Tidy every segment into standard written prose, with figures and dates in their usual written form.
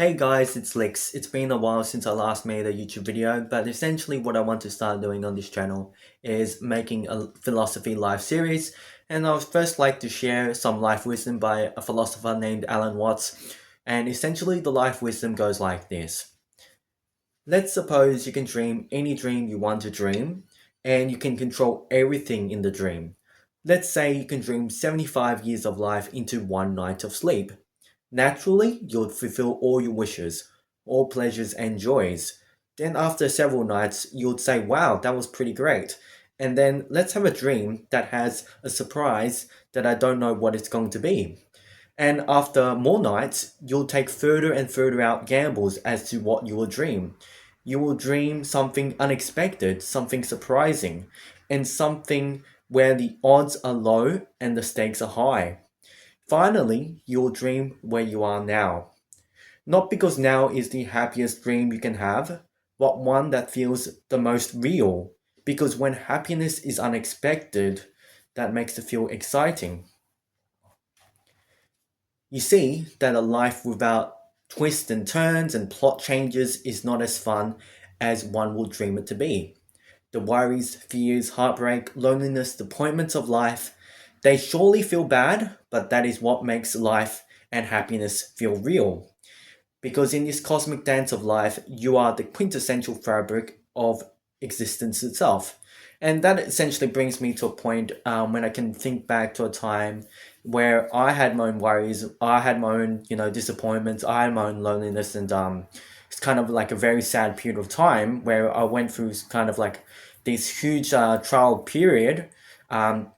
Hey guys, it's LIXX. It's been a while since I last made a YouTube video, but essentially what I want to start doing on this channel is making a philosophy live series, and I would first like to share some life wisdom by a philosopher named Alan Watts, and essentially the life wisdom goes like this. Let's suppose you can dream any dream you want to dream, and you can control everything in the dream. Let's say you can dream 75 years of life into one night of sleep. Naturally, you'll fulfill all your wishes, all pleasures and joys. Then, after several nights, you'll say, wow, that was pretty great. And then let's have a dream that has a surprise that I don't know what it's going to be. And after more nights, you'll take further and further out gambles as to what you will dream. You will dream something unexpected, something surprising, and something where the odds are low and the stakes are high. Finally, you'll dream where you are now. Not because now is the happiest dream you can have, but one that feels the most real. Because when happiness is unexpected, that makes it feel exciting. You see that a life without twists and turns and plot changes is not as fun as one would dream it to be. The worries, fears, heartbreak, loneliness, disappointments of life, they surely feel bad, but that is what makes life and happiness feel real. Because in this cosmic dance of life, you are the quintessential fabric of existence itself. And that essentially brings me to a point when I can think back to a time where I had my own worries, I had my own, disappointments, I had my own loneliness, and it's kind of like a very sad period of time where I went through kind of like this huge trial period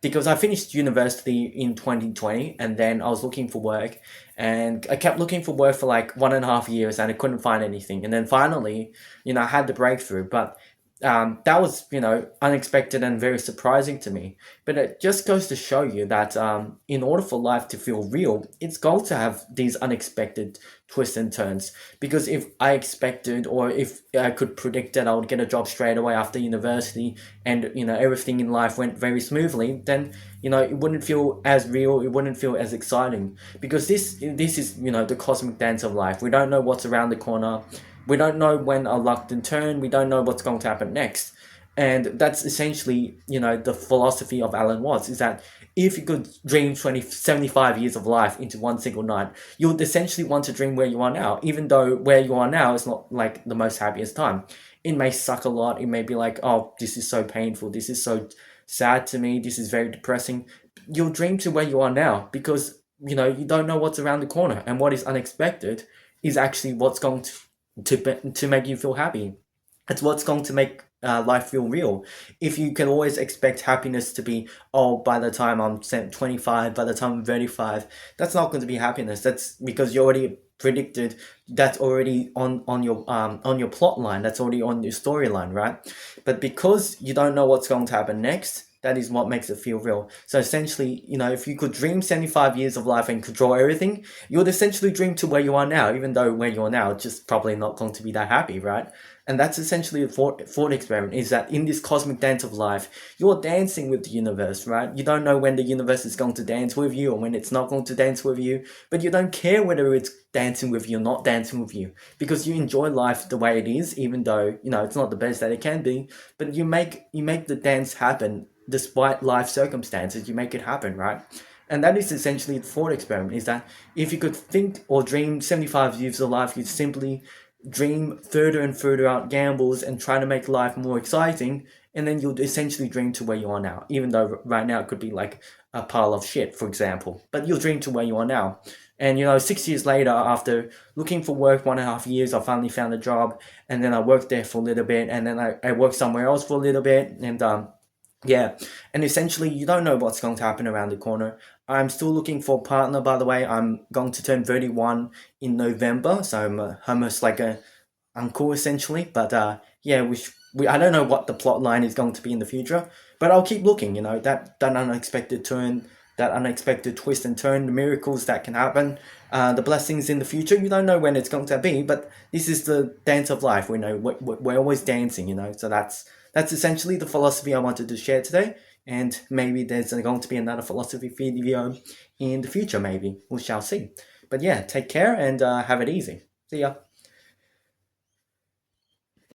because I finished university in 2020 and then I was looking for work and I kept looking for work for like 1.5 years and I couldn't find anything. And then finally, I had the breakthrough, but that was, unexpected and very surprising to me. But it just goes to show you that in order for life to feel real, it's going to have these unexpected twists and turns. Because if I expected or if I could predict that I would get a job straight away after university and, everything in life went very smoothly, then, it wouldn't feel as real, it wouldn't feel as exciting. Because this is, the cosmic dance of life. We don't know what's around the corner. We don't know when our luck can turn. We don't know what's going to happen next. And that's essentially, the philosophy of Alan Watts is that if you could dream 75 years of life into one single night, you would essentially want to dream where you are now, even though where you are now is not like the most happiest time. It may suck a lot. It may be like, oh, this is so painful. This is so sad to me. This is very depressing. You'll dream to where you are now because, you don't know what's around the corner. And what is unexpected is actually what's going to make you feel happy. It's what's going to make life feel real. If you can always expect happiness to be, oh, by the time I'm 25, by the time I'm 35, that's not going to be happiness. That's because you already predicted, that's already on your plot line, that's already on your storyline, right? But because you don't know what's going to happen next, that is what makes it feel real. So essentially, if you could dream 75 years of life and control everything, you would essentially dream to where you are now, even though where you are now is just probably not going to be that happy, right? And that's essentially the thought experiment, is that in this cosmic dance of life, you're dancing with the universe, right? You don't know when the universe is going to dance with you or when it's not going to dance with you, but you don't care whether it's dancing with you or not dancing with you, because you enjoy life the way it is, even though, it's not the best that it can be, but you make the dance happen despite life circumstances. You make it happen, right? And that is essentially the thought experiment, is that if you could think or dream 75 years of life, you'd simply dream further and further out gambles and try to make life more exciting, and then you'll essentially dream to where you are now, even though right now it could be like a pile of shit, for example, but you'll dream to where you are now. And 6 years later, after looking for work 1.5 years, I finally found a job, and then I worked there for a little bit, and then I worked somewhere else for a little bit, and yeah, and essentially you don't know what's going to happen around the corner. I'm still looking for a partner, by the way. I'm going to turn 31 in November, so I'm almost like a uncle essentially. But yeah, I don't know what the plot line is going to be in the future, but I'll keep looking. That unexpected turn, that unexpected twist and turn, the miracles that can happen, the blessings in the future. You don't know when it's going to be, but this is the dance of life. We know we're always dancing. So that's essentially the philosophy I wanted to share today. And maybe there's going to be another philosophy video in the future. Maybe we shall see. But yeah, take care and have it easy. See ya.